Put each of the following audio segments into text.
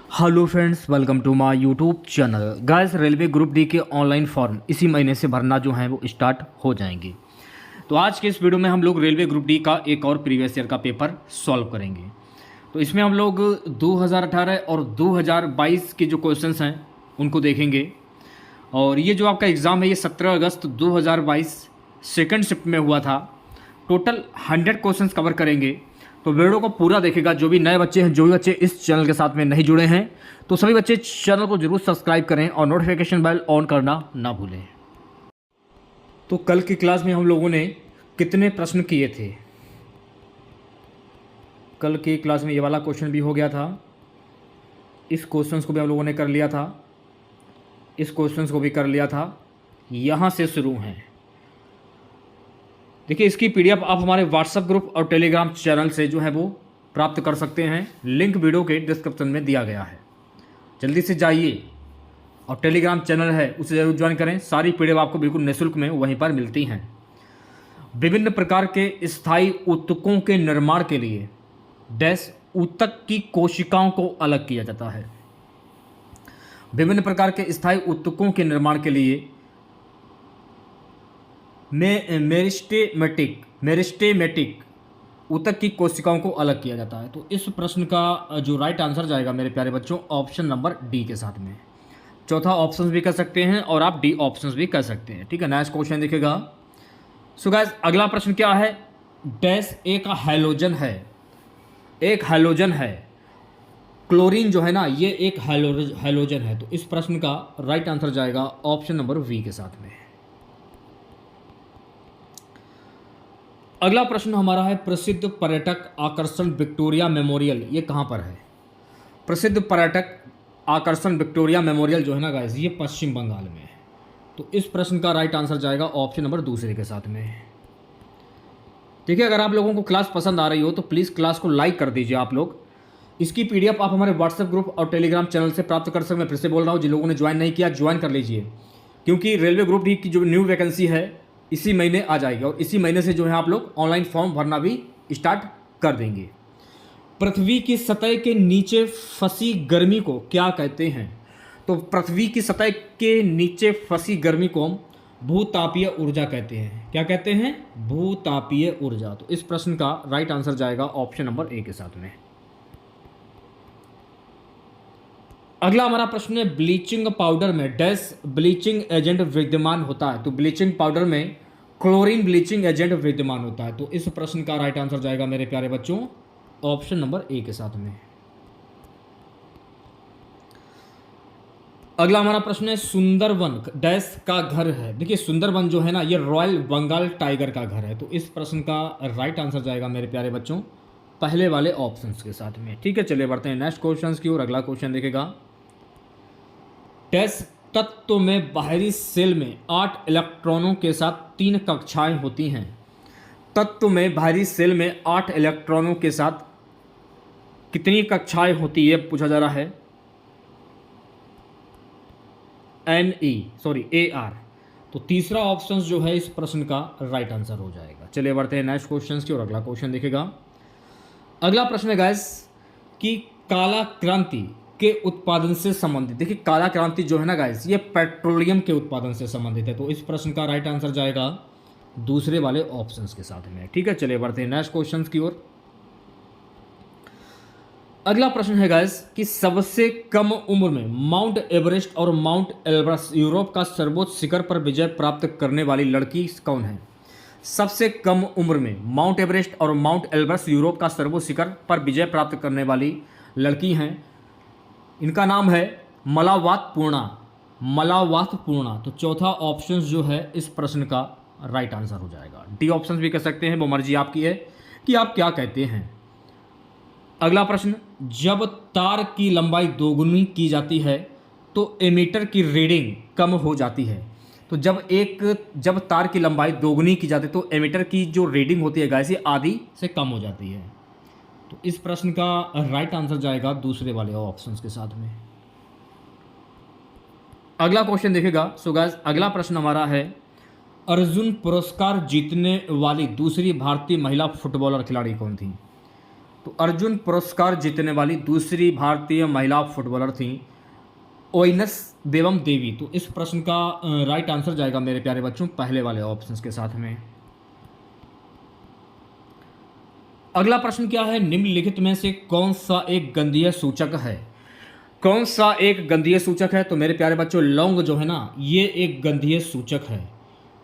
Hello friends, welcome to my YouTube channel. Guys, railway group D के online form इसी महीने से भरना जो है वो स्टार्ट हो जाएंगे। तो आज के इस वीडियो में हम लोग रेलवे ग्रुप डी का एक और प्रीवियस ईयर का पेपर सॉल्व करेंगे। तो इसमें हम लोग 2018 और 2022 के जो क्वेश्चंस हैं उनको देखेंगे। और ये जो आपका एग्ज़ाम है ये 17 अगस्त 2022 सेकंड शिफ्ट में हुआ था। टोटल 100 क्वेश्चंस कवर करेंगे। तो वीडियो को पूरा देखेगा। जो भी नए बच्चे हैं, जो भी बच्चे इस चैनल के साथ में नहीं जुड़े हैं, तो सभी बच्चे चैनल को जरूर सब्सक्राइब करें और नोटिफिकेशन बेल ऑन करना ना भूलें। तो कल की क्लास में हम लोगों ने कितने प्रश्न किए थे? कल की क्लास में ये वाला क्वेश्चन भी हो गया था, इस क्वेश्चन को भी हम लोगों ने कर लिया था, इस क्वेश्चन को भी कर लिया था। यहाँ से शुरू हैं। देखिए, इसकी पीडीएफ आप हमारे व्हाट्सएप ग्रुप और टेलीग्राम चैनल से जो है वो प्राप्त कर सकते हैं। लिंक वीडियो के डिस्क्रिप्शन में दिया गया है। जल्दी से जाइए और टेलीग्राम चैनल है उसे जरूर ज्वाइन करें। सारी पीडीएफ आपको बिल्कुल निःशुल्क में वहीं पर मिलती हैं। विभिन्न प्रकार के स्थायी ऊतकों के निर्माण के लिए डैश ऊतक की कोशिकाओं को अलग किया जाता है। विभिन्न प्रकार के स्थायी ऊतकों के निर्माण के लिए मेरिस्टेमेटिक ऊतक की कोशिकाओं को अलग किया जाता है। तो इस प्रश्न का जो राइट आंसर जाएगा मेरे प्यारे बच्चों, ऑप्शन नंबर डी के साथ में। चौथा ऑप्शन भी कर सकते हैं और आप डी ऑप्शन भी कर सकते हैं। ठीक है, नेक्स्ट क्वेश्चन देखिएगा। सो गाइस, अगला प्रश्न क्या है? डैश एक हैलोजन है, एक हैलोजन है। क्लोरीन जो है ना, ये एक हैलोजन है। तो इस प्रश्न का राइट आंसर जाएगा ऑप्शन नंबर वी के साथ में। अगला प्रश्न हमारा है, प्रसिद्ध पर्यटक आकर्षण विक्टोरिया मेमोरियल ये कहाँ पर है? प्रसिद्ध पर्यटक आकर्षण विक्टोरिया मेमोरियल जो है ना गाइस, ये पश्चिम बंगाल में है। तो इस प्रश्न का राइट आंसर जाएगा ऑप्शन नंबर दूसरे के साथ में। देखिए, अगर आप लोगों को क्लास पसंद आ रही हो तो प्लीज़ क्लास को लाइक कर दीजिए आप लोग। इसकी पीडीएफ आप हमारे व्हाट्सएप ग्रुप और टेलीग्राम चैनल से प्राप्त कर सकते हैं। मैं फिर से बोल रहा हूँ, जिन लोगों ने ज्वाइन नहीं किया ज्वाइन कर लीजिए, क्योंकि रेलवे ग्रुप डी की जो न्यू वैकेंसी है इसी महीने आ जाएगी और इसी महीने से जो है आप लोग ऑनलाइन फॉर्म भरना भी स्टार्ट कर देंगे। पृथ्वी की सतह के नीचे फंसी गर्मी को क्या कहते हैं? तो पृथ्वी की सतह के नीचे फंसी गर्मी को हम भूतापीय ऊर्जा कहते हैं। क्या कहते हैं? भूतापीय ऊर्जा। तो इस प्रश्न का राइट आंसर जाएगा ऑप्शन नंबर ए के साथ में। अगला हमारा प्रश्न है, ब्लीचिंग पाउडर में डैश ब्लीचिंग एजेंट विद्यमान होता है। तो ब्लीचिंग पाउडर में क्लोरीन ब्लीचिंग एजेंट विद्यमान होता है। तो इस प्रश्न का राइट आंसर जाएगा मेरे प्यारे बच्चों ऑप्शन नंबर ए के साथ में। अगला हमारा प्रश्न है, सुंदरवन डैश का घर है। देखिए, सुंदरवन जो है ना, ये रॉयल बंगाल टाइगर का घर है। तो इस प्रश्न का राइट आंसर जाएगा मेरे प्यारे बच्चों पहले वाले ऑप्शन के साथ में। ठीक है, चलिए बढ़ते हैं नेक्स्ट क्वेश्चन की ओर। अगला क्वेश्चन देखेगा, डैश तत्व में बाहरी सेल में 8 इलेक्ट्रॉनों के साथ 3 कक्षाएं होती हैं। तत्व में बाहरी सेल में 8 इलेक्ट्रॉनों के साथ कितनी कक्षाएं होती है पूछा जा रहा है। AR। तो तीसरा ऑप्शन जो है इस प्रश्न का राइट आंसर हो जाएगा। चलिए बढ़ते हैं नेक्स्ट क्वेश्चन की और अगला क्वेश्चन देखेगा। अगला प्रश्न है गाइस कि काला क्रांति के उत्पादन से संबंधित। देखिए, काला क्रांति जो है ना गाइस, ये पेट्रोलियम के उत्पादन से संबंधित है। तो इस प्रश्न का राइट आंसर जाएगा दूसरे वाले ऑप्शंस के साथ में। ठीक है, चलिए बढ़ते हैं नेक्स्ट क्वेश्चन की ओर। अगला प्रश्न है गाइस कि सबसे कम उम्र में माउंट एवरेस्ट और माउंट एल्ब्रस यूरोप का सर्वोच्च शिखर पर विजय प्राप्त करने वाली लड़की कौन है? सबसे कम उम्र में माउंट एवरेस्ट और माउंट एल्ब्रस यूरोप का सर्वोच्च शिखर पर विजय प्राप्त करने वाली लड़की हैं। इनका नाम है मलावात पूर्णा। तो चौथा ऑप्शन जो है इस प्रश्न का राइट आंसर हो जाएगा। डी ऑप्शन भी कह सकते हैं, वो मर्जी आपकी है कि आप क्या कहते हैं। अगला प्रश्न, जब तार की लंबाई दोगुनी की जाती है तो एमीटर की रीडिंग कम हो जाती है। तो जब तार की लंबाई दोगुनी की जाती है तो एमीटर की जो रीडिंग होती है गाइस, ये आधी से कम हो जाती है। तो इस प्रश्न का राइट आंसर जाएगा दूसरे वाले ऑप्शंस के साथ में। अगला क्वेश्चन देखिएगा। सो गाइस, अगला प्रश्न हमारा है, अर्जुन पुरस्कार जीतने वाली दूसरी भारतीय महिला फुटबॉलर खिलाड़ी कौन थी? तो अर्जुन पुरस्कार जीतने वाली दूसरी भारतीय महिला फुटबॉलर थी ओइनस बेगम देवी। तो इस प्रश्न का राइट आंसर जाएगा मेरे प्यारे बच्चों पहले वाले ऑप्शंस के साथ में। अगला प्रश्न क्या है, निम्नलिखित में से कौन सा एक गंधीय सूचक है? कौन सा एक गंधीय सूचक है? तो मेरे प्यारे बच्चों लौंग जो है ना, ये एक गंधीय सूचक है।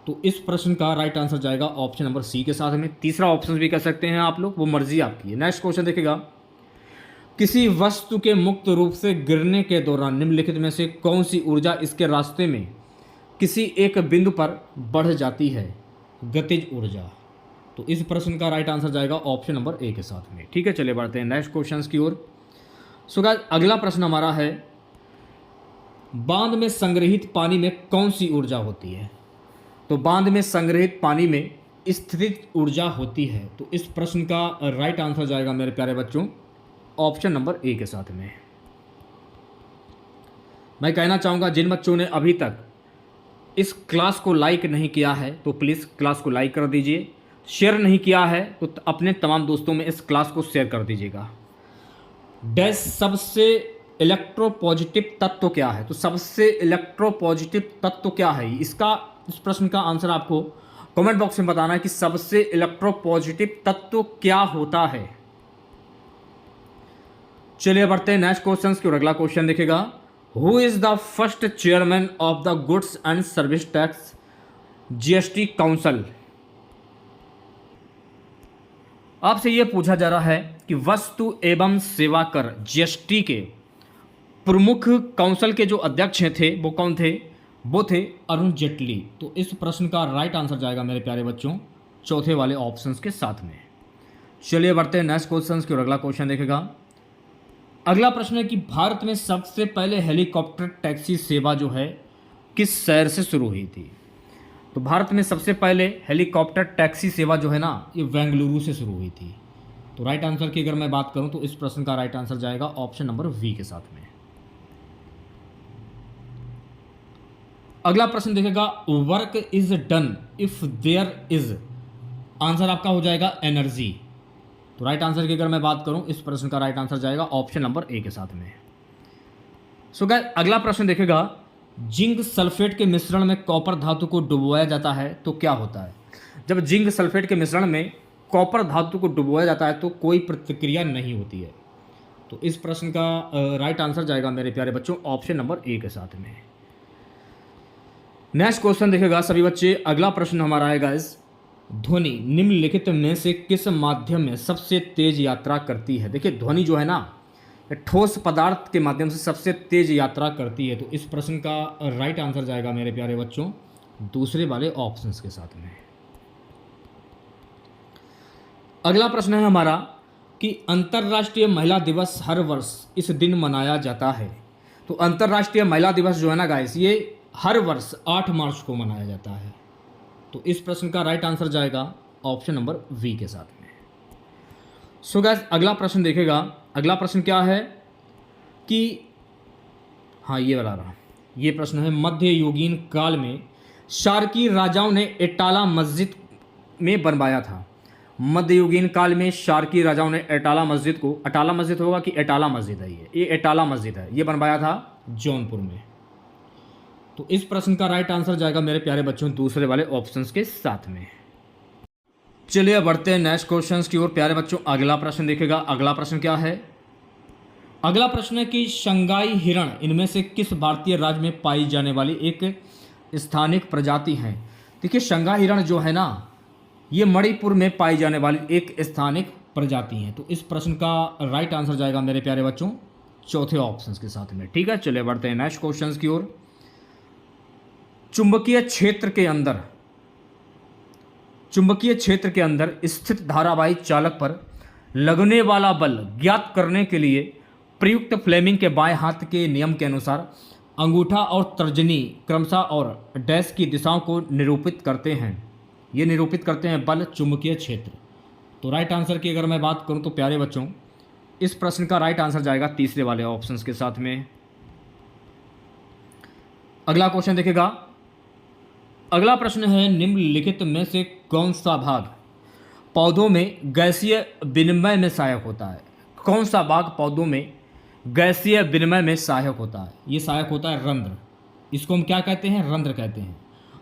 तो इस प्रश्न का राइट आंसर जाएगा ऑप्शन नंबर सी के साथ में। तीसरा ऑप्शन भी कह सकते हैं आप लोग, वो मर्जी आपकी है। नेक्स्ट क्वेश्चन देखिएगा, किसी वस्तु के मुक्त रूप से गिरने के दौरान निम्नलिखित में से कौन सी ऊर्जा इसके रास्ते में किसी एक बिंदु पर बढ़ जाती है? गतिज ऊर्जा। तो इस प्रश्न का राइट आंसर जाएगा ऑप्शन नंबर ए के साथ में। ठीक है, चलिए बढ़ते हैं नेक्स्ट क्वेश्चन की ओर। सो गाइस, अगला प्रश्न हमारा है, बांध में संग्रहित पानी में कौन सी ऊर्जा होती है? तो बांध में संग्रहित पानी में स्थितिज ऊर्जा होती है। तो इस प्रश्न का राइट आंसर जाएगा मेरे प्यारे बच्चों ऑप्शन नंबर ए के साथ में। मैं कहना चाहूँगा जिन बच्चों ने अभी तक इस क्लास को लाइक नहीं किया है तो प्लीज़ क्लास को लाइक कर दीजिए, शेयर नहीं किया है तो अपने तमाम दोस्तों में इस क्लास को शेयर कर दीजिएगा। डैश सबसे इलेक्ट्रोपॉजिटिव तत्व क्या है? तो सबसे इलेक्ट्रोपॉजिटिव तत्व क्या है? इस प्रश्न का आंसर आपको कमेंट बॉक्स में बताना है कि सबसे इलेक्ट्रोपॉजिटिव तत्व क्या होता है। चलिए बढ़ते हैं नेक्स्ट क्वेश्चन की ओर। अगला क्वेश्चन देखिएगा, who is the first chairman of the goods and service tax GST council? आपसे यह पूछा जा रहा है कि वस्तु एवं सेवा कर जीएसटी के प्रमुख काउंसिल के जो अध्यक्ष थे वो कौन थे? वो थे अरुण जेटली। तो इस प्रश्न का राइट आंसर जाएगा मेरे प्यारे बच्चों चौथे वाले ऑप्शंस के साथ में। चलिए बढ़ते हैं नेक्स्ट क्वेश्चन की ओर। अगला क्वेश्चन देखेगा, अगला प्रश्न है कि भारत में सबसे पहले हेलीकॉप्टर टैक्सी सेवा जो है किस शहर से शुरू हुई थी? तो भारत में सबसे पहले हेलीकॉप्टर टैक्सी सेवा जो है ना, ये बेंगलुरु से शुरू हुई थी। तो राइट आंसर की अगर मैं बात करूं तो इस प्रश्न का राइट आंसर जाएगा ऑप्शन नंबर वी के साथ में। अगला प्रश्न देखेगा, work is done if there is, answer आपका हो जाएगा एनर्जी। तो राइट आंसर की अगर मैं बात करूं इस प्रश्न का राइट आंसर जाएगा ऑप्शन नंबर ए के साथ में। सो गाइस, अगला प्रश्न देखेगा, जिंक सल्फेट के मिश्रण में कॉपर धातु को डुबोया जाता है तो क्या होता है? जब जिंक सल्फेट के मिश्रण में कॉपर धातु को डुबोया जाता है तो कोई प्रतिक्रिया नहीं होती है। तो इस प्रश्न का राइट आंसर जाएगा मेरे प्यारे बच्चों ऑप्शन नंबर ए के साथ में। नेक्स्ट क्वेश्चन देखेगा सभी बच्चे, अगला प्रश्न हमारा है गाइस, ध्वनि निम्नलिखित में से किस माध्यम में सबसे तेज यात्रा करती है? देखिए ध्वनि जो है ना, ठोस पदार्थ के माध्यम से सबसे तेज यात्रा करती है। तो इस प्रश्न का राइट आंसर जाएगा मेरे प्यारे बच्चों दूसरे वाले ऑप्शंस के साथ में। अगला प्रश्न है हमारा कि अंतर्राष्ट्रीय महिला दिवस हर वर्ष इस दिन मनाया जाता है। तो अंतर्राष्ट्रीय महिला दिवस जो है ना गाइस, ये हर वर्ष 8 मार्च को मनाया जाता है। तो इस प्रश्न का राइट आंसर जाएगा ऑप्शन नंबर वी के साथ में। सो गाइस, अगला प्रश्न देखेगा, अगला प्रश्न क्या है कि हाँ ये वाला रहा, ये प्रश्न है, मध्ययुगीन काल में शार्की राजाओं ने एटाला मस्जिद में बनवाया था। मध्ययुगीन काल में शार्की राजाओं ने एटाला मस्जिद को, अटाला मस्जिद होगा कि एटाला मस्जिद है, ये एटाला मस्जिद है, ये बनवाया था जौनपुर में। तो इस प्रश्न का राइट आंसर जाएगा मेरे प्यारे बच्चों दूसरे वाले ऑप्शंस के साथ में। चलिए बढ़ते हैं नेक्स्ट क्वेश्चंस की ओर प्यारे बच्चों। अगला प्रश्न देखेगा, अगला प्रश्न क्या है? अगला प्रश्न है कि शंघाई हिरण इनमें से किस भारतीय राज्य में पाई जाने वाली एक स्थानिक प्रजाति है? देखिए शंघाई हिरण जो है ना, ये मणिपुर में पाई जाने वाली एक स्थानिक प्रजाति है। तो इस प्रश्न का राइट आंसर जाएगा मेरे प्यारे बच्चों चौथे ऑप्शंस के साथ में। ठीक है, चलिए बढ़ते हैं नेक्स्ट क्वेश्चंस की ओर। चुंबकीय क्षेत्र के अंदर स्थित धारावाही चालक पर लगने वाला बल ज्ञात करने के लिए प्रयुक्त फ्लेमिंग के बाएं हाथ के नियम के अनुसार अंगूठा और तर्जनी क्रमशः और डैश की दिशाओं को निरूपित करते हैं। ये निरूपित करते हैं बल चुंबकीय क्षेत्र। तो राइट आंसर की अगर मैं बात करूं तो प्यारे बच्चों इस प्रश्न का राइट आंसर जाएगा तीसरे वाले ऑप्शंस के साथ में। अगला क्वेश्चन देखेगा, अगला प्रश्न है, निम्नलिखित में से कौन सा भाग पौधों में गैसीय विनिमय में सहायक होता है? कौन सा भाग पौधों में गैसीय विनिमय में सहायक होता है? ये सहायक होता है रंध्र। इसको हम क्या कहते हैं? रंध्र कहते हैं।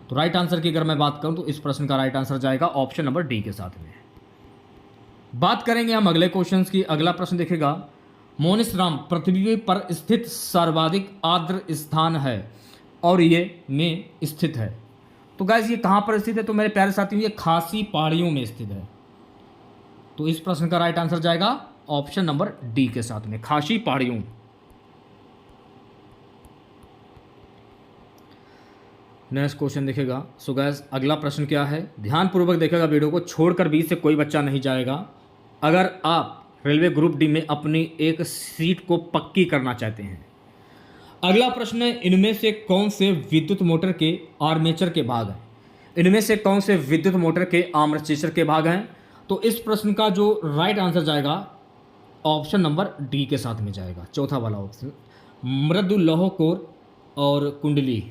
तो राइट आंसर की अगर मैं बात करूं तो इस प्रश्न का राइट आंसर जाएगा ऑप्शन नंबर डी के साथ में। बात करेंगे हम अगले क्वेश्चन की। अगला प्रश्न देखेगा, मोनिसराम पृथ्वी पर स्थित सर्वाधिक आर्द्र स्थान है और ये में स्थित है। तो गाइस ये कहाँ पर स्थित है? तो मेरे प्यारे साथियों ये खासी पहाड़ियों में स्थित है। तो इस प्रश्न का राइट आंसर जाएगा ऑप्शन नंबर डी के साथ में, खासी पहाड़ियों। नेक्स्ट क्वेश्चन देखेगा। सो गाइस अगला प्रश्न क्या है, ध्यानपूर्वक देखेगा वीडियो को, छोड़कर बीच से कोई बच्चा नहीं जाएगा। अगर आप रेलवे ग्रुप डी में अपनी एक सीट को पक्की करना चाहते हैं। अगला प्रश्न है, इनमें से कौन से विद्युत मोटर के आर्मेचर के भाग हैं? इनमें से कौन से विद्युत मोटर के आर्मेचर के भाग हैं? तो इस प्रश्न का जो राइट आंसर जाएगा ऑप्शन नंबर डी के साथ में जाएगा, चौथा वाला ऑप्शन, मृदु लौह कोर और कुंडली।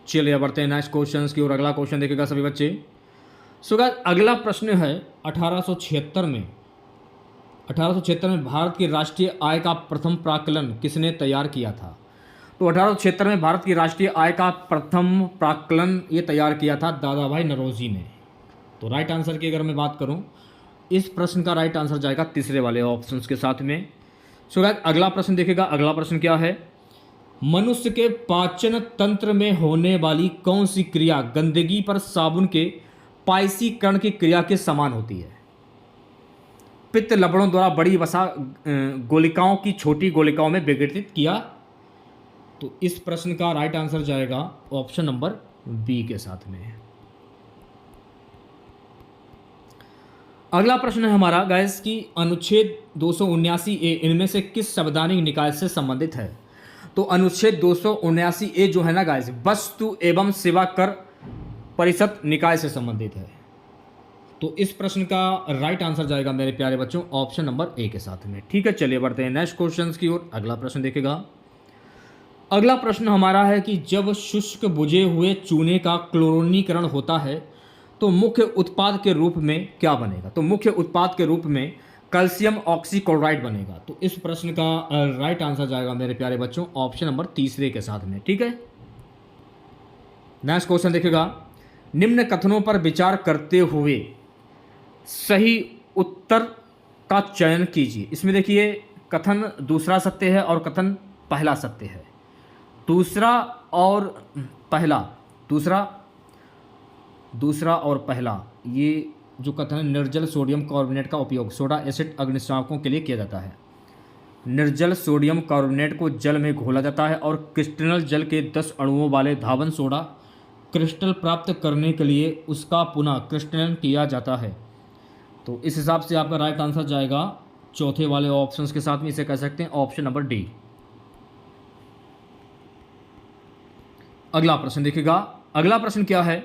चलिए बढ़ते हैं नेक्स्ट क्वेश्चन की और अगला क्वेश्चन देखेगा सभी बच्चे। सो गाइस अगला प्रश्न है 1876 में भारत की राष्ट्रीय आय का प्रथम प्राक्कलन किसने तैयार किया था? तो 1876 में भारत की राष्ट्रीय आय का प्रथम प्राक्कलन ये तैयार किया था दादा भाई नौरोजी ने। तो राइट आंसर की अगर मैं बात करूं, इस प्रश्न का राइट आंसर जाएगा तीसरे वाले ऑप्शंस के साथ में। सो गाइस अगला प्रश्न देखेगा। अगला प्रश्न क्या है, मनुष्य के पाचन तंत्र में होने वाली कौन सी क्रिया गंदगी पर साबुन के पाइसीकरण की क्रिया के समान होती है? पित्त लवणों द्वारा बड़ी वसा गोलिकाओं की छोटी गोलिकाओं में विघटित किया। तो इस प्रश्न का राइट आंसर जाएगा ऑप्शन नंबर बी के साथ में। अगला प्रश्न है हमारा गाइस की अनुच्छेद 279 ए इनमें से किस संवैधानिक निकाय से संबंधित है? तो अनुच्छेद 279 ए जो है ना गाइस, वस्तु एवं सेवा कर परिषद निकाय से संबंधित है। तो इस प्रश्न का राइट आंसर जाएगा मेरे प्यारे बच्चों ऑप्शन नंबर ए के साथ में। ठीक है, चलिए बढ़ते हैं नेक्स्ट क्वेश्चन की ओर। अगला प्रश्न देखेगा। अगला प्रश्न हमारा है कि जब शुष्क बुझे हुए चूने का क्लोरीनीकरण होता है तो मुख्य उत्पाद के रूप में क्या बनेगा? तो मुख्य उत्पाद के रूप में कैल्शियम ऑक्सीक्लोराइड बनेगा। तो इस प्रश्न का राइट आंसर जाएगा मेरे प्यारे बच्चों ऑप्शन नंबर तीसरे के साथ में। ठीक है, नेक्स्ट क्वेश्चन देखेगा। निम्न कथनों पर विचार करते हुए सही उत्तर का चयन कीजिए। इसमें देखिए कथन दूसरा सत्य है और कथन पहला सत्य है। दूसरा और पहला ये जो कथन है, निर्जल सोडियम कार्बोनेट का उपयोग सोडा एसिड अग्निशामकों के लिए किया जाता है। निर्जल सोडियम कार्बोनेट को जल में घोला जाता है और क्रिस्टल जल के 10 अणुओं वाले धावन सोडा क्रिस्टल प्राप्त करने के लिए उसका पुनः क्रिस्टलन किया जाता है। तो इस हिसाब से आपका राइट आंसर जाएगा चौथे वाले ऑप्शंस के साथ में, इसे कह सकते हैं ऑप्शन नंबर डी। अगला प्रश्न देखिएगा। अगला प्रश्न क्या है,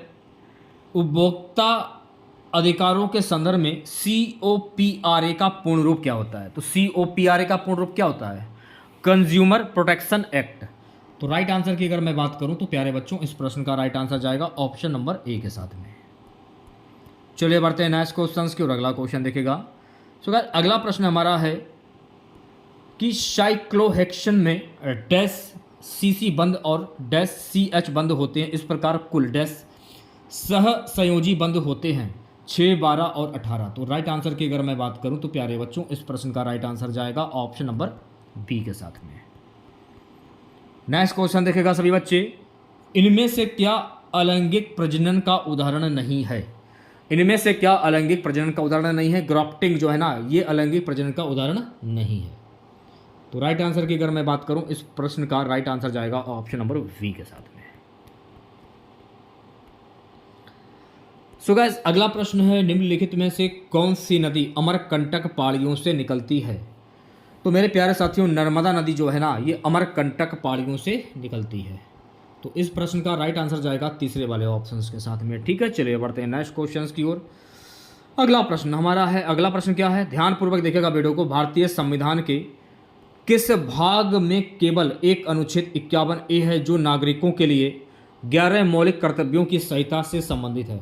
उपभोक्ता अधिकारों के संदर्भ में COPRA का पूर्ण रूप क्या होता है? तो COPRA का पूर्ण रूप क्या होता है? Consumer protection act. तो राइट आंसर की अगर मैं बात करूं तो प्यारे बच्चों इस प्रश्न का राइट आंसर जाएगा ऑप्शन नंबर ए के साथ में। चलिए बढ़ते हैं नेक्स्ट क्वेश्चन की और अगला क्वेश्चन देखेगा। सो गाइस अगला प्रश्न हमारा है कि साइक्लोहेक्सेन में डैश CC बंद और डैश CH बंद होते हैं। इस प्रकार कुल डैश सह संयोजी बंद होते हैं 6, 12 और 18। तो राइट आंसर की अगर मैं बात करूं तो प्यारे बच्चों इस प्रश्न का राइट आंसर जाएगा ऑप्शन नंबर बी के साथ में। नेक्स्ट क्वेश्चन देखेगा सभी बच्चे। इनमें से क्या अलैंगिक प्रजनन का उदाहरण नहीं है? इनमें से क्या अलैंगिक प्रजनन का उदाहरण नहीं है? ग्राफ्टिंग जो है ना, ये अलैंगिक प्रजनन का उदाहरण नहीं है। तो राइट आंसर की अगर मैं बात करूं इस प्रश्न का राइट आंसर जाएगा ऑप्शन नंबर वी के साथ में। सो गाइस अगला प्रश्न है, निम्नलिखित में से कौन सी नदी अमरकंटक पहाड़ियों से निकलती है? तो मेरे प्यारे साथियों नर्मदा नदी जो है ना, ये अमरकंटक पहाड़ियों से निकलती है। तो इस प्रश्न का राइट आंसर जाएगा तीसरे वाले ऑप्शंस के साथ में। ठीक है, चलिए बढ़ते हैं नेक्स्ट क्वेश्चंस की ओर। अगला प्रश्न हमारा है, अगला प्रश्न क्या है, ध्यानपूर्वक देखिएगा वीडियो को। भारतीय संविधान के किस भाग में केवल एक अनुच्छेद 51A है जो नागरिकों के लिए 11 मौलिक कर्तव्यों की संहिता से संबंधित है?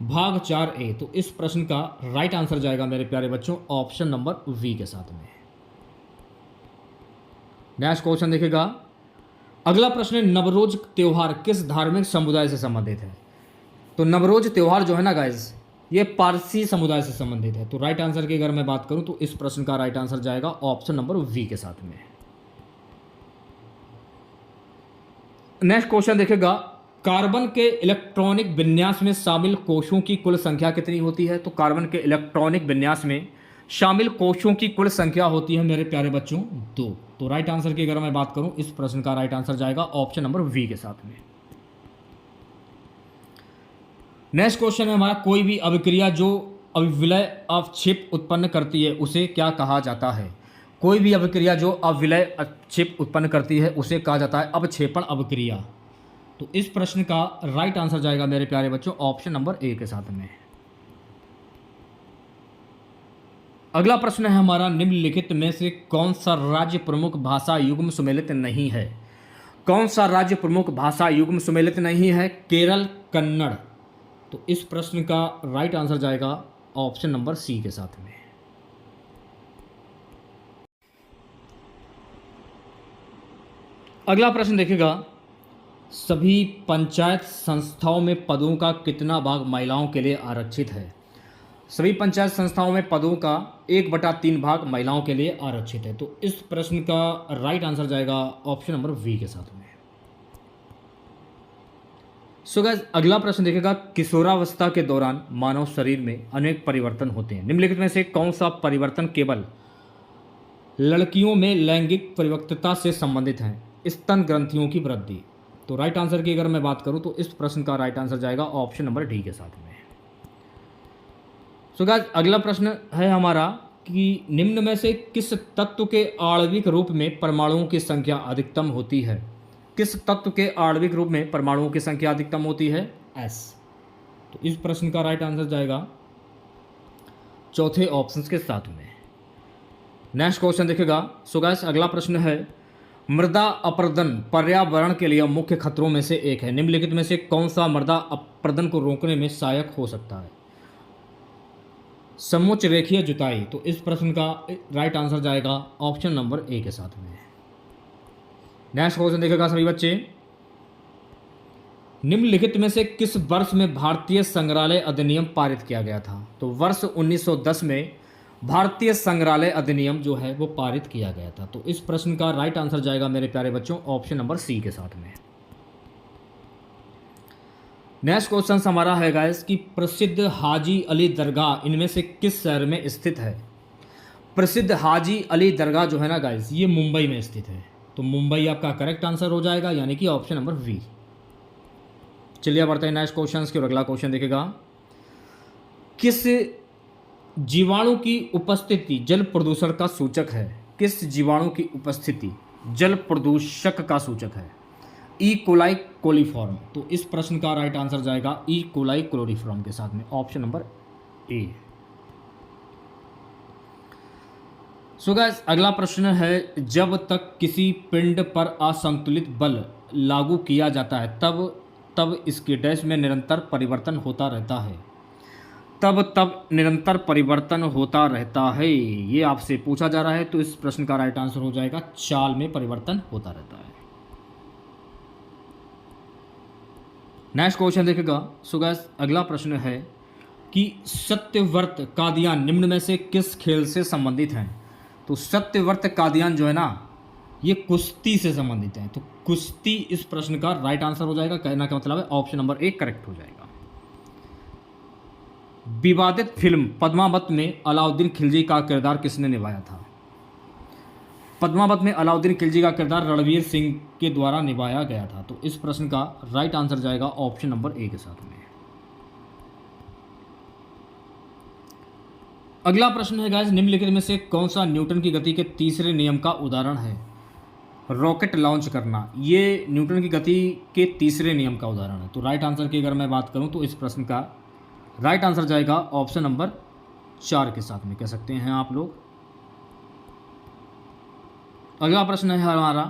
भाग 4A। तो इस प्रश्न का राइट आंसर जाएगा मेरे प्यारे बच्चों ऑप्शन नंबर वी के साथ में। नेक्स्ट क्वेश्चन देखिएगा। अगला प्रश्न है, नवरोज त्योहार किस धार्मिक समुदाय से संबंधित है? तो नवरोज त्योहार जो है ना गाइज, ये पारसी समुदाय से संबंधित है। तो राइट आंसर की अगर मैं बात करूं तो इस प्रश्न का राइट आंसर जाएगा ऑप्शन नंबर वी के साथ में। नेक्स्ट क्वेश्चन देखिएगा। कार्बन के इलेक्ट्रॉनिक विन्यास में शामिल कोषों की कुल संख्या कितनी होती है? तो कार्बन के इलेक्ट्रॉनिक विन्यास में शामिल कोषों की कुल संख्या होती है मेरे प्यारे बच्चों 2। तो राइट आंसर की अगर मैं बात करूं इस प्रश्न का राइट आंसर जाएगा ऑप्शन नंबर वी के साथ में। नेक्स्ट क्वेश्चन है हमारा, कोई भी अभिक्रिया जो अविलय अवक्षेप उत्पन्न करती है उसे क्या कहा जाता है? कोई भी अभिक्रिया जो अविलय अवक्षेप उत्पन्न करती है उसे कहा जाता है अवक्षेपण अभिक्रिया। तो इस प्रश्न का राइट आंसर जाएगा मेरे प्यारे बच्चों ऑप्शन नंबर ए के साथ में। अगला प्रश्न है हमारा, निम्नलिखित में से कौन सा राज्य प्रमुख भाषा युग्म सुमेलित नहीं है? कौन सा राज्य प्रमुख भाषा युग्म सुमेलित नहीं है? केरल, कन्नड़। तो इस प्रश्न का राइट आंसर जाएगा ऑप्शन नंबर सी के साथ में। अगला प्रश्न देखिएगा। सभी पंचायत संस्थाओं में पदों का कितना भाग महिलाओं के लिए आरक्षित है? सभी पंचायत संस्थाओं में पदों का 1/3 भाग महिलाओं के लिए आरक्षित है। तो इस प्रश्न का राइट आंसर जाएगा ऑप्शन नंबर वी के साथ में। सो गाइस, अगला प्रश्न देखिएगा। किशोरावस्था के दौरान मानव शरीर में अनेक परिवर्तन होते हैं। निम्नलिखित में से कौन सा परिवर्तन केवल लड़कियों में लैंगिक परिपक्वता से संबंधित है? स्तन ग्रंथियों की वृद्धि। तो राइट आंसर की अगर मैं बात करूं तो इस प्रश्न का राइट आंसर जाएगा ऑप्शन नंबर डी के साथ में। सो गाइस, अगला प्रश्न है हमारा कि निम्न में से किस तत्व के आणविक रूप में परमाणुओं की संख्या अधिकतम होती है? किस तत्व के आणविक रूप में परमाणुओं की संख्या अधिकतम होती है? एस। तो इस प्रश्न का राइट आंसर जाएगा चौथे ऑप्शन के साथ में। नेक्स्ट क्वेश्चन देखिएगा। सो गाइस, अगला प्रश्न है, मृदा अपरदन पर्यावरण के लिए मुख्य खतरों में से एक है। निम्नलिखित में से कौन सा मृदा अपरदन को रोकने में सहायक हो सकता है? समोच्च रेखीय जुताई। तो इस प्रश्न का राइट आंसर जाएगा ऑप्शन नंबर ए के साथ में। नेक्स्ट क्वेश्चन देखेगा सभी बच्चे। निम्नलिखित में से किस वर्ष में भारतीय संग्रहालय अधिनियम पारित किया गया था? तो वर्ष 1910 में भारतीय संग्रहालय अधिनियम जो है वो पारित किया गया था। तो इस प्रश्न का राइट आंसर जाएगा मेरे प्यारे बच्चों ऑप्शन नंबर सी के साथ में। नेक्स्ट क्वेश्चन हमारा है गाइस कि प्रसिद्ध हाजी अली दरगाह इनमें से किस शहर में स्थित है? प्रसिद्ध हाजी अली दरगाह जो है ना गाइस, ये मुंबई में स्थित है। तो मुंबई आपका करेक्ट आंसर हो जाएगा, यानी कि ऑप्शन नंबर वी। चलिए बढ़ते हैं नेक्स्ट क्वेश्चन की। अगला क्वेश्चन देखेगा, किस जीवाणु की उपस्थिति जल प्रदूषण का सूचक है? किस जीवाणु की उपस्थिति जल प्रदूषक का सूचक है? E coli coliform. तो इस प्रश्न का राइट आंसर जाएगा ई कोलाई क्लोरीफॉर्म के साथ में, option number A. So guys, अगला प्रश्न है, जब तक किसी पिंड पर असंतुलित बल लागू किया जाता है तब इसके डैश में निरंतर परिवर्तन होता रहता है। तब निरंतर परिवर्तन होता रहता है, ये आपसे पूछा जा रहा है। तो इस प्रश्न का राइट आंसर हो जाएगा चाल में परिवर्तन होता रहता है। नेक्स्ट क्वेश्चन देखेगा। सो गाइस, अगला प्रश्न है कि सत्यव्रत कादियान निम्न में से किस खेल से संबंधित हैं? तो सत्यव्रत कादियान जो है ना, ये कुश्ती से संबंधित है। तो कुश्ती इस प्रश्न का राइट आंसर हो जाएगा। कहना का मतलब है ऑप्शन नंबर ए करेक्ट हो जाएगा। विवादित फिल्म पद्मावत में अलाउद्दीन खिलजी का किरदार किसने निभाया था? पद्मावत में अलाउद्दीन खिलजी का किरदार रणवीर सिंह के द्वारा निभाया गया था। तो इस प्रश्न का राइट आंसर जाएगा ऑप्शन नंबर ए के साथ में। अगला प्रश्न है गाइस, निम्नलिखित में से कौन सा न्यूटन की गति के तीसरे नियम का उदाहरण है? रॉकेट लॉन्च करना, ये न्यूटन की गति के तीसरे नियम का उदाहरण है। तो राइट आंसर की अगर मैं बात करूं तो इस प्रश्न का राइट आंसर जाएगा ऑप्शन नंबर 4 के साथ में, कह सकते हैं आप लोग। अगला प्रश्न है हमारा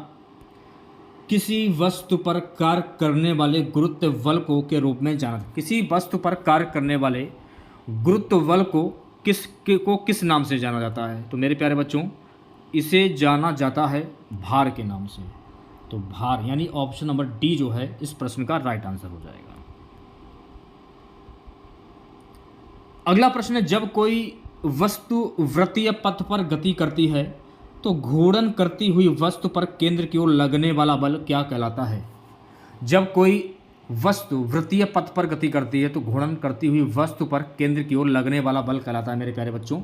किसी वस्तु पर कार्य करने वाले गुरुत्व बल को के रूप में जाना, किसी वस्तु पर कार्य करने वाले गुरुत्व बल को किस नाम से जाना जाता है? तो मेरे प्यारे बच्चों, इसे जाना जाता है भार के नाम से। तो भार यानी ऑप्शन नंबर डी जो है इस प्रश्न का राइट आंसर हो जाएगा। अगला प्रश्न है, जब कोई वस्तु वृत्तीय पथ पर गति करती है तो घूर्णन करती हुई वस्तु पर केंद्र की ओर लगने वाला बल क्या कहलाता है? जब कोई वस्तु वृत्तीय पथ पर गति करती है तो घूर्णन करती हुई वस्तु पर केंद्र की ओर लगने वाला बल कहलाता है मेरे प्यारे बच्चों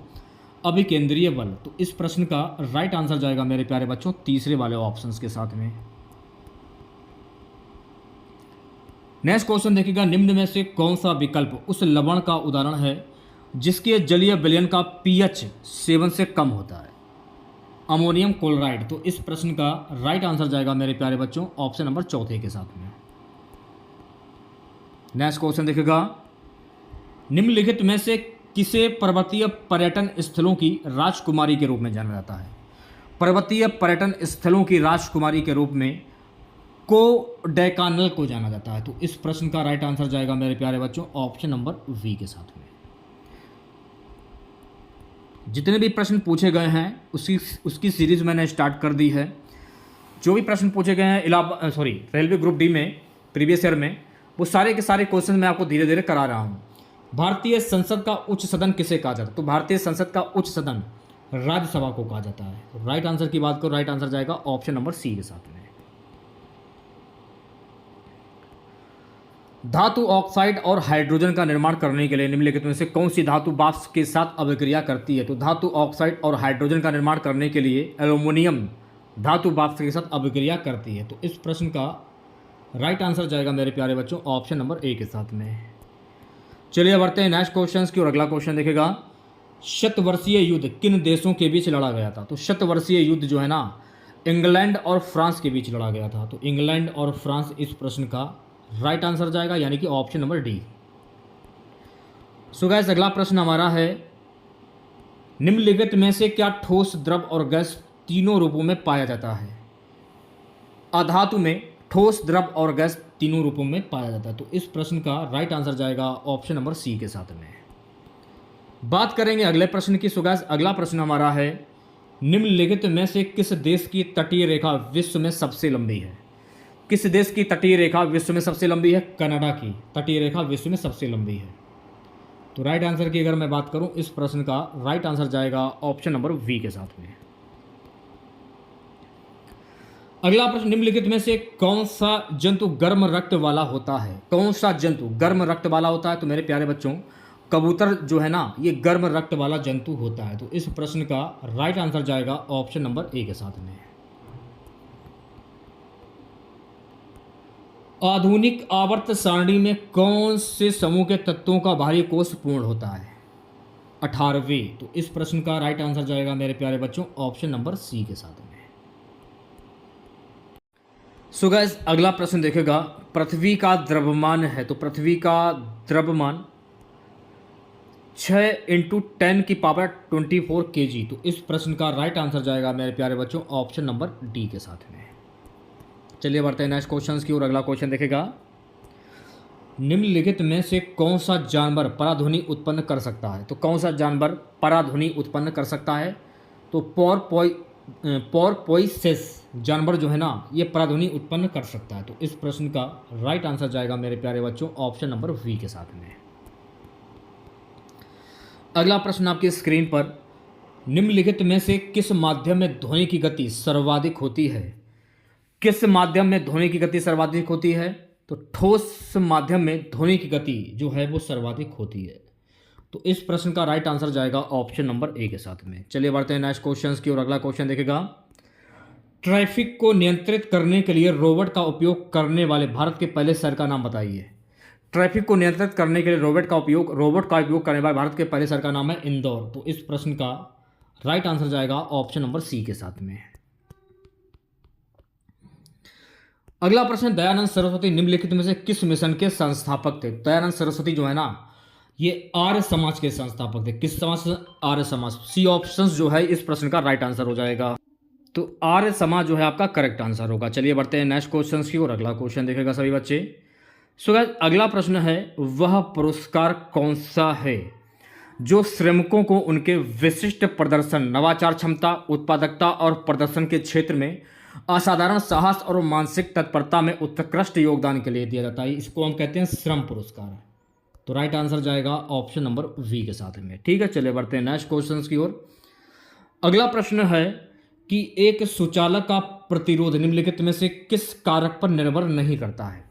अभिकेंद्रीय बल। तो इस प्रश्न का राइट आंसर जाएगा मेरे प्यारे बच्चों तीसरे वाले ऑप्शंस के साथ में। नेक्स्ट क्वेश्चन देखिएगा, निम्न में से कौन सा विकल्प उस लवण का उदाहरण है जिसके जलीय विलयन का पीएच 7 से कम होता है? Ammonium chloride. तो इस प्रश्न का राइट आंसर जाएगा मेरे प्यारे बच्चों ऑप्शन नंबर चौथे के साथ में। नेक्स्ट क्वेश्चन देखिएगा, निम्नलिखित में से किसे पर्वतीय पर्यटन स्थलों की राजकुमारी के रूप में जाना जाता है? पर्वतीय पर्यटन स्थलों की राजकुमारी के रूप में कोडाईकनाल को जाना जाता है। तो इस प्रश्न का राइट आंसर जाएगा मेरे प्यारे बच्चों ऑप्शन नंबर वी के साथ में। जितने भी प्रश्न पूछे गए हैं उसकी सीरीज मैंने स्टार्ट कर दी है। जो भी प्रश्न पूछे गए हैं रेलवे ग्रुप डी में प्रीवियस ईयर में, वो सारे के सारे क्वेश्चन मैं आपको धीरे धीरे करा रहा हूँ। भारतीय संसद का उच्च सदन किसे कहा जाता है? तो भारतीय संसद का उच्च सदन राज्यसभा को कहा जाता है। तो राइट आंसर की बात करो, राइट आंसर जाएगा ऑप्शन नंबर सी के साथ में। धातु ऑक्साइड और हाइड्रोजन का निर्माण करने के लिए निम्नलिखित में से कौन सी धातु वाष्प के साथ अभिक्रिया करती है? तो धातु ऑक्साइड और हाइड्रोजन का निर्माण करने के लिए एल्युमिनियम धातु वाष्प के साथ अभिक्रिया करती है। तो इस प्रश्न का राइट आंसर जाएगा मेरे प्यारे बच्चों ऑप्शन नंबर ए के साथ में। चलिए बढ़ते हैं नेक्स्ट क्वेश्चन की और अगला क्वेश्चन देखेगा, शतवर्षीय युद्ध किन देशों के बीच लड़ा गया था? तो शतवर्षीय युद्ध जो है ना इंग्लैंड और फ्रांस के बीच लड़ा गया था। तो इंग्लैंड और फ्रांस इस प्रश्न का राइट आंसर जाएगा यानी कि option number D. So guys अगला प्रश्न हमारा है, निम्नलिखित में से क्या ठोस द्रव और गैस तीनों रूपों में पाया जाता है? अधातु में ठोस द्रव और गैस तीनों रूपों में पाया जाता है। तो इस प्रश्न का राइट आंसर जाएगा ऑप्शन नंबर सी के साथ में। बात करेंगे अगले प्रश्न की। सो गाइस अगला प्रश्न हमारा है, निम्नलिखित में से किस देश की तटीय रेखा विश्व में सबसे लंबी है? किस देश की तटीय रेखा विश्व में सबसे लंबी है? कनाडा की तटीय रेखा विश्व में सबसे लंबी है। तो राइट आंसर की अगर मैं बात करूं, इस प्रश्न का राइट आंसर जाएगा ऑप्शन नंबर वी के साथ में। अगला प्रश्न, निम्नलिखित में से कौन सा जंतु गर्म रक्त वाला होता है? कौन सा जंतु गर्म रक्त वाला होता है? तो मेरे प्यारे बच्चों कबूतर जो है ना ये गर्म रक्त वाला जंतु होता है। तो इस प्रश्न का राइट आंसर जाएगा ऑप्शन नंबर ए के साथ में। आधुनिक आवर्त सारणी में कौन से समूह के तत्वों का बाहरी कोष पूर्ण होता है? 18वें। तो इस प्रश्न का राइट आंसर जाएगा मेरे प्यारे बच्चों ऑप्शन नंबर सी के साथ में। सो गाइस अगला प्रश्न देखेगा, पृथ्वी का द्रव्यमान है। तो पृथ्वी का द्रव्यमान 6 × 10⁻24 kg। तो इस प्रश्न का राइट आंसर जाएगा मेरे प्यारे बच्चों ऑप्शन नंबर डी के साथ में। चलिए बढ़ते हैं नेक्स्ट क्वेश्चन की और अगला क्वेश्चन देखेगा, निम्नलिखित में से कौन सा जानवर पराध्वनि उत्पन्न कर सकता है? तो कौन सा जानवर पराध्वनि उत्पन्न कर सकता है? तो पोरपोइसेस जानवर जो है ना ये पराध्वनि उत्पन्न कर सकता है। तो इस प्रश्न का राइट आंसर जाएगा मेरे प्यारे बच्चों ऑप्शन नंबर वी के साथ में। अगला प्रश्न आपकी स्क्रीन पर, निम्नलिखित में से किस माध्यम में ध्वनि की गति सर्वाधिक होती है? किस माध्यम में ध्वनि की गति सर्वाधिक होती है? तो ठोस माध्यम में ध्वनि की गति जो है वो सर्वाधिक होती है। तो इस प्रश्न का राइट आंसर जाएगा ऑप्शन नंबर ए के साथ में। चलिए बढ़ते हैं नेक्स्ट क्वेश्चन की और अगला क्वेश्चन देखेगा, ट्रैफिक को नियंत्रित करने के लिए रोबोट का उपयोग करने वाले भारत के पहले शहर का नाम बताइए। ट्रैफिक को नियंत्रित करने के लिए रोबोट का उपयोग करने वाले भारत के पहले शहर का नाम है इंदौर। तो इस प्रश्न का राइट आंसर जाएगा ऑप्शन नंबर सी के साथ में। अगला प्रश्न, दयानंद सरस्वती निम्नलिखित में से किस मिशन के संस्थापक थे? दयानंद सरस्वती जो है ना ये आर्य समाज के संस्थापक थे। किस समाज से? आर्य समाज। सी ऑप्शन जो है इस प्रश्न का राइट आंसर हो जाएगा। तो आर्य समाज जो है आपका करेक्ट आंसर होगा। चलिए बढ़ते हैं नेक्स्ट क्वेश्चन की और अगला क्वेश्चन देखेगा सभी बच्चे। सो गाइस अगला प्रश्न है, वह पुरस्कार कौन सा है जो श्रमिकों को उनके विशिष्ट प्रदर्शन, नवाचार क्षमता, उत्पादकता और प्रदर्शन के क्षेत्र में असाधारण साहस और मानसिक तत्परता में उत्कृष्ट योगदान के लिए दिया जाता है। इसको हम कहते हैं श्रम पुरस्कार। तो राइट आंसर जाएगा ऑप्शन नंबर वी के साथ में। ठीक है, चलिए बढ़ते हैं नेक्स्ट क्वेश्चन की ओर। अगला प्रश्न है कि एक सुचालक का प्रतिरोध निम्नलिखित में से किस कारक पर निर्भर नहीं करता है।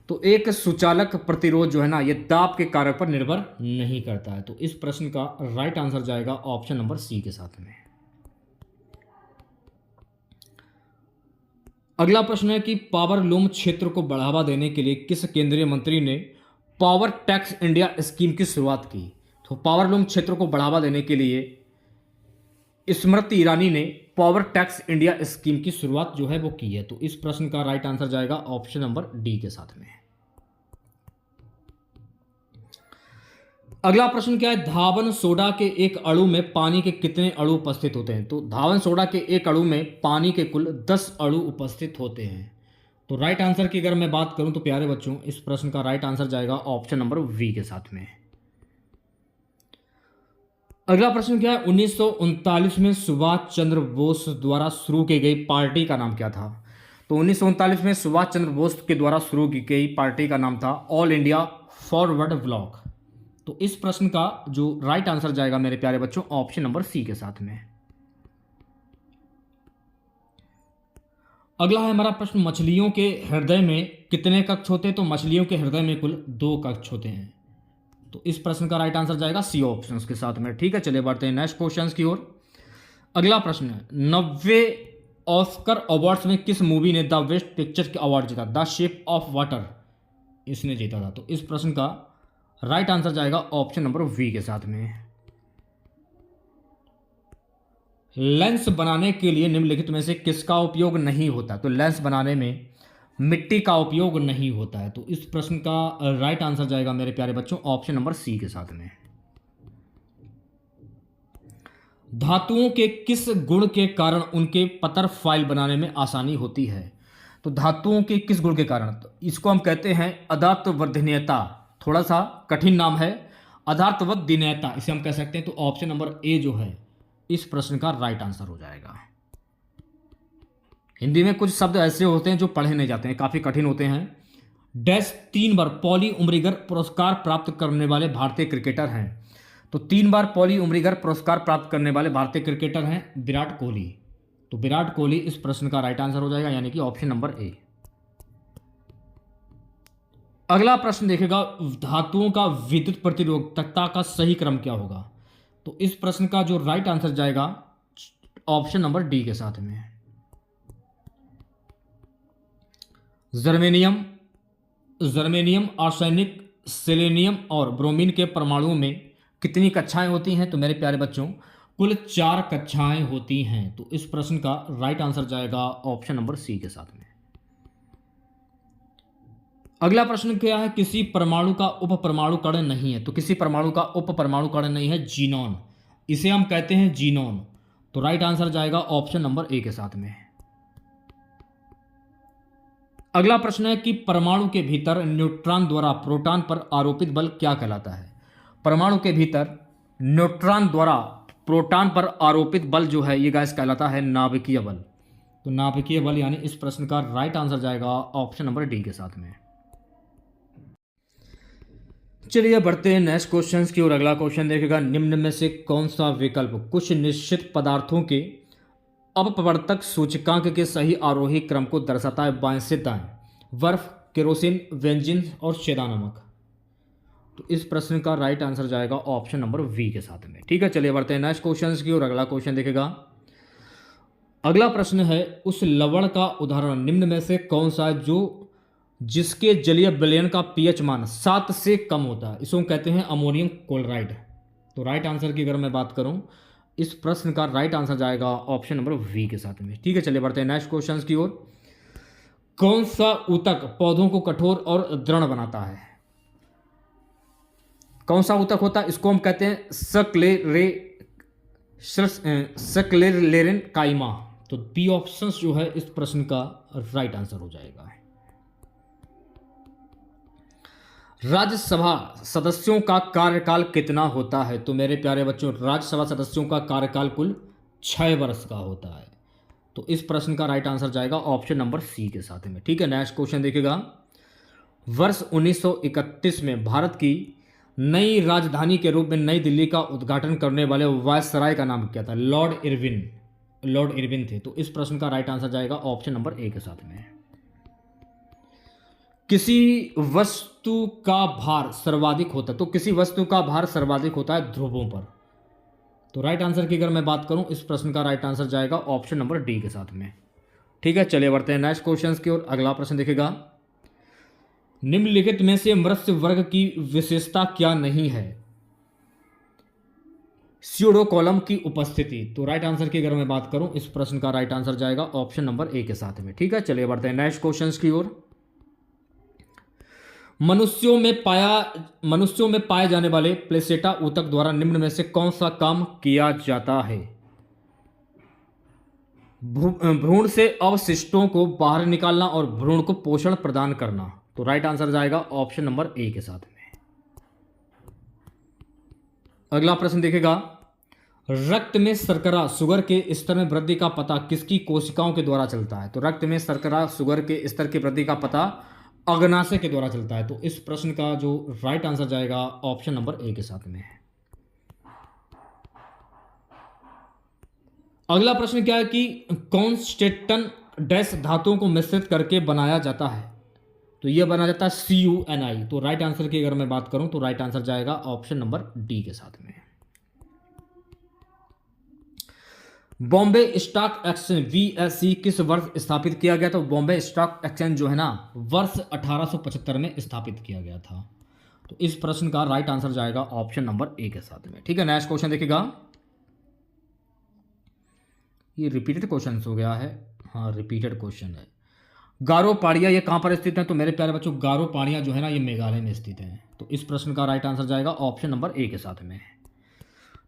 तो एक सुचालक प्रतिरोध जो है ना, ये दाब के कारक पर निर्भर नहीं करता है। तो इस प्रश्न का राइट आंसर जाएगा ऑप्शन नंबर सी के साथ में। अगला प्रश्न है कि पावर लूम क्षेत्र को बढ़ावा देने के लिए किस केंद्रीय मंत्री ने पावर टैक्स इंडिया स्कीम की शुरुआत की। तो पावर लूम क्षेत्र को बढ़ावा देने के लिए स्मृति ईरानी ने पावर टैक्स इंडिया स्कीम की शुरुआत जो है वो की है। तो इस प्रश्न का राइट आंसर जाएगा ऑप्शन नंबर डी के साथ में। अगला प्रश्न क्या है, धावन सोडा के एक अणु में पानी के कितने अणु उपस्थित होते हैं। तो धावन सोडा के एक अणु में पानी के कुल 10 अणु उपस्थित होते हैं। तो राइट आंसर की अगर मैं बात करूं तो प्यारे बच्चों, इस प्रश्न का राइट आंसर जाएगा ऑप्शन नंबर वी के साथ में। अगला प्रश्न क्या है, 1939 में सुभाष चंद्र बोस द्वारा शुरू की गई पार्टी का नाम क्या था। तो 1939 में सुभाष चंद्र बोस के द्वारा शुरू की गई पार्टी का नाम था ऑल इंडिया फॉरवर्ड ब्लॉक। तो इस प्रश्न का जो राइट आंसर जाएगा मेरे प्यारे बच्चों ऑप्शन नंबर सी के साथ में। अगला है हमारा प्रश्न, मछलियों के हृदय में कितने कक्ष होते हैं। तो मछलियों के हृदय में कुल 2 कक्ष होते हैं। तो इस प्रश्न का राइट आंसर जाएगा सी ऑप्शन के साथ में। ठीक है, चलिए बढ़ते हैं नेक्स्ट क्वेश्चन की ओर। अगला प्रश्न है, 90 ऑस्कर अवार्ड्स में किस मूवी ने द बेस्ट पिक्चर के अवार्ड जीता। द शेप ऑफ वाटर इसने जीता था। तो इस प्रश्न का राइट आंसर जाएगा ऑप्शन नंबर वी के साथ में। लेंस बनाने के लिए निम्नलिखित में से किसका उपयोग नहीं होता। तो लेंस बनाने में मिट्टी का उपयोग नहीं होता है। तो इस प्रश्न का राइट आंसर जाएगा मेरे प्यारे बच्चों ऑप्शन नंबर सी के साथ में। धातुओं के किस गुण के कारण उनके पतर फाइल बनाने में आसानी होती है। तो धातुओं के किस गुण के कारण, तो इसको हम कहते हैं अधात्वर्धनीयता। थोड़ा सा कठिन नाम है, अधात्वर्धनीयता इसे हम कह सकते हैं। तो ऑप्शन नंबर ए जो है इस प्रश्न का राइट आंसर हो जाएगा। हिंदी में कुछ शब्द ऐसे होते हैं जो पढ़े नहीं जाते हैं, काफी कठिन होते हैं। डैश 3 बार पॉली उमरीगर पुरस्कार प्राप्त करने वाले भारतीय क्रिकेटर हैं। तो 3 बार पॉली उमरीगर पुरस्कार प्राप्त करने वाले भारतीय क्रिकेटर हैं विराट कोहली। तो विराट कोहली इस प्रश्न का राइट आंसर हो जाएगा, यानी कि ऑप्शन नंबर ए। अगला प्रश्न देखेगा, धातुओं का विद्युत प्रतिरोधकता का सही क्रम क्या होगा। तो इस प्रश्न का जो राइट आंसर जाएगा ऑप्शन नंबर डी के साथ में। जर्मेनियम, आर्सेनिक, सेलेनियम और ब्रोमीन के परमाणुओं में कितनी कक्षाएं होती हैं। तो मेरे प्यारे बच्चों कुल 4 कक्षाएं होती हैं। तो इस प्रश्न का राइट आंसर जाएगा ऑप्शन नंबर सी के साथ में। अगला प्रश्न क्या है, किसी परमाणु का उप परमाणु कण नहीं है। तो किसी परमाणु का उप परमाणु कण नहीं है जीनॉन, इसे हम कहते हैं जीनॉन। तो राइट आंसर जाएगा ऑप्शन नंबर ए के साथ में। अगला प्रश्न है कि परमाणु के भीतर न्यूट्रॉन द्वारा प्रोटॉन पर आरोपित बल क्या कहलाता है। परमाणु के भीतर न्यूट्रॉन द्वारा प्रोटॉन पर आरोपित बल जो है ये गाइस कहलाता है नाभिकीय बल। तो नाभिकीय बल यानी इस प्रश्न का राइट आंसर जाएगा ऑप्शन नंबर डी के साथ में। चलिए बढ़ते हैं नेक्स्ट क्वेश्चन की और अगला क्वेश्चन देखेगा, निम्न में से कौन सा विकल्प कुछ निश्चित पदार्थों के अपवर्तक सूचकांक के सही आरोही क्रम को दर्शाता है। बाएं से दाएं, बर्फ, केरोसिन, बेंजीन और शेदा नमक। तो इस प्रश्न का राइट आंसर जाएगा ऑप्शन नंबर वी के साथ में। ठीक है, चलिए बढ़ते हैं नेक्स्ट क्वेश्चन की और अगला क्वेश्चन देखेगा। अगला प्रश्न है, उस लवण का उदाहरण निम्न में से कौन सा है जिसके जलीय विलयन का पीएच मान 7 से कम होता है। इसको कहते हैं अमोनियम क्लोराइड। तो राइट आंसर की अगर मैं बात करूं, इस प्रश्न का राइट आंसर जाएगा ऑप्शन नंबर वी के साथ में। ठीक है, चलिए बढ़ते हैं नेक्स्ट क्वेश्चन की ओर। कौन सा ऊतक पौधों को कठोर और दृढ़ बनाता है। कौन सा ऊतक होता है, इसको हम कहते हैं स्क्लेरेन काइमा। तो बी ऑप्शन जो है इस प्रश्न का राइट आंसर हो जाएगा। राज्यसभा सदस्यों का कार्यकाल कितना होता है? तो मेरे प्यारे बच्चों, राज्यसभा सदस्यों का कार्यकाल कुल 6 वर्ष का होता है। तो इस प्रश्न का राइट आंसर जाएगा ऑप्शन नंबर सी के साथ में। ठीक है, नेक्स्ट क्वेश्चन देखिएगा। वर्ष 1931 में भारत की नई राजधानी के रूप में नई दिल्ली का उद्घाटन करने वाले वायसराय का नाम क्या था? लॉर्ड इरविन थे। तो इस प्रश्न का राइट आंसर जाएगा ऑप्शन नंबर ए के साथ में। किसी वस्तु का भार सर्वाधिक होता है, तो किसी वस्तु का भार सर्वाधिक होता है ध्रुवों पर। तो राइट आंसर की अगर मैं बात करूं, इस प्रश्न का राइट आंसर जाएगा ऑप्शन नंबर डी के साथ में। ठीक है, चलिए बढ़ते हैं नेक्स्ट क्वेश्चन की ओर। अगला प्रश्न देखिएगा। निम्नलिखित में से मत्स्य वर्ग की विशेषता क्या नहीं है? स्यूडो कॉलम की उपस्थिति। तो राइट आंसर की अगर मैं बात करूं, इस प्रश्न का राइट आंसर जाएगा ऑप्शन नंबर ए के साथ में। ठीक है, चलिए बढ़ते हैं नेक्स्ट क्वेश्चन की ओर। मनुष्यों में पाए जाने वाले प्लेसेटा ऊतक द्वारा निम्न में से कौन सा काम किया जाता है? भ्रूण से अवशिष्टों को बाहर निकालना और भ्रूण को पोषण प्रदान करना। तो राइट आंसर जाएगा ऑप्शन नंबर ए के साथ में। अगला प्रश्न देखेगा। रक्त में शर्करा शुगर के स्तर में वृद्धि का पता किसकी कोशिकाओं के द्वारा चलता है? तो रक्त में शर्करा शुगर के स्तर की वृद्धि का पता अग्नाशय के द्वारा चलता है। तो इस प्रश्न का जो राइट आंसर जाएगा ऑप्शन नंबर ए के साथ में है। अगला प्रश्न क्या है कि कॉन्स्टेंटन डैश धातुओं को मिश्रित करके बनाया जाता है? तो यह बनाया जाता है CuNi। तो राइट आंसर की अगर मैं बात करूं, तो राइट आंसर जाएगा ऑप्शन नंबर डी के साथ में। बॉम्बे स्टॉक एक्सचेंज BSE किस वर्ष स्थापित किया गया? तो बॉम्बे स्टॉक एक्सचेंज जो है ना, वर्ष 1875 में स्थापित किया गया था। तो इस प्रश्न का राइट आंसर जाएगा ऑप्शन नंबर ए के साथ में। ठीक है, नेक्स्ट क्वेश्चन देखिएगा। ये रिपीटेड क्वेश्चन हो गया है। हाँ, रिपीटेड क्वेश्चन है। गारो पहाड़ियाँ ये कहाँ पर स्थित है? तो मेरे प्यारे बच्चों, गारो पहाड़ियाँ जो है ना, ये मेघालय में स्थित है। तो इस प्रश्न का राइट आंसर जाएगा ऑप्शन नंबर ए के साथ में।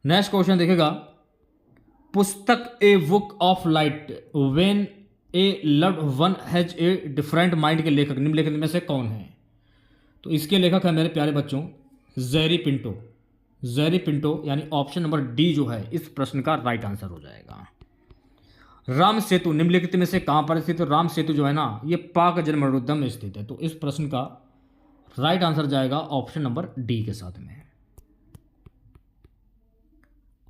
नेक्स्ट क्वेश्चन देखिएगा। पुस्तक a book of light when A loved one has a different mind के लेखक निम्नलिखित में से कौन है? तो इसके लेखक है मेरे प्यारे बच्चों जेरी पिंटो, यानी ऑप्शन नंबर डी जो है इस प्रश्न का राइट आंसर हो जाएगा। राम सेतु निम्नलिखित में से कहां पर स्थित है? राम सेतु जो है ना, ये पाक जलमरुद्दम में स्थित है। तो इस प्रश्न का राइट आंसर जाएगा ऑप्शन नंबर डी के साथ में।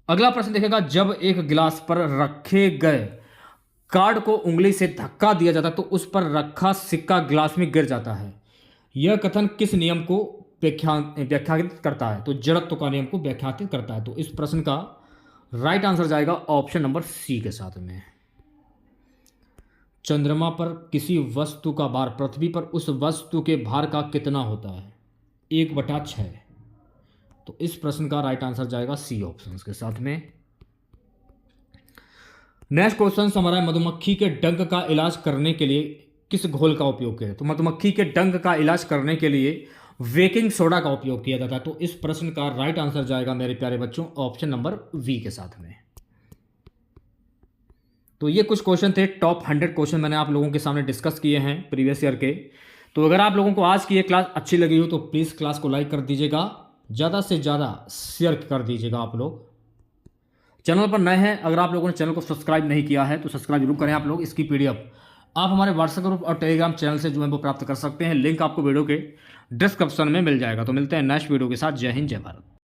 अगला प्रश्न देखेगा। जब एक गिलास पर रखे गए कार्ड को उंगली से धक्का दिया जाता है तो उस पर रखा सिक्का गिलास में गिर जाता है। यह कथन किस नियम को व्याख्यात करता है? तो जड़त्व का नियम को व्याख्यात करता है। तो इस प्रश्न का राइट आंसर जाएगा ऑप्शन नंबर सी के साथ में। चंद्रमा पर किसी वस्तु का भार पृथ्वी पर उस वस्तु के भार का कितना होता है? 1/6। तो इस प्रश्न का राइट आंसर जाएगा सी ऑप्शन के साथ में। नेक्स्ट क्वेश्चन हमारा है। मधुमक्खी के डंक का इलाज करने के लिए किस घोल का उपयोग किया? तो मधुमक्खी के डंक का इलाज करने के लिए बेकिंग सोडा का उपयोग किया जाता है। तो इस प्रश्न का राइट आंसर जाएगा मेरे प्यारे बच्चों ऑप्शन नंबर वी के साथ में। तो ये कुछ क्वेश्चन थे, टॉप 100 क्वेश्चन मैंने आप लोगों के सामने डिस्कस किए हैं प्रीवियस ईयर के। तो अगर आप लोगों को आज की ये क्लास अच्छी लगी हो तो प्लीज़ क्लास को लाइक कर दीजिएगा, ज़्यादा से ज़्यादा शेयर कर दीजिएगा। आप लोग चैनल पर नए हैं, अगर आप लोगों ने चैनल को सब्सक्राइब नहीं किया है तो सब्सक्राइब जरूर करें। आप लोग इसकी PDF आप हमारे व्हाट्सएप ग्रुप और टेलीग्राम चैनल से जो है वो प्राप्त कर सकते हैं। लिंक आपको वीडियो के डिस्क्रिप्शन में मिल जाएगा। तो मिलते हैं नेक्स्ट वीडियो के साथ। जय हिंद, जय भारत।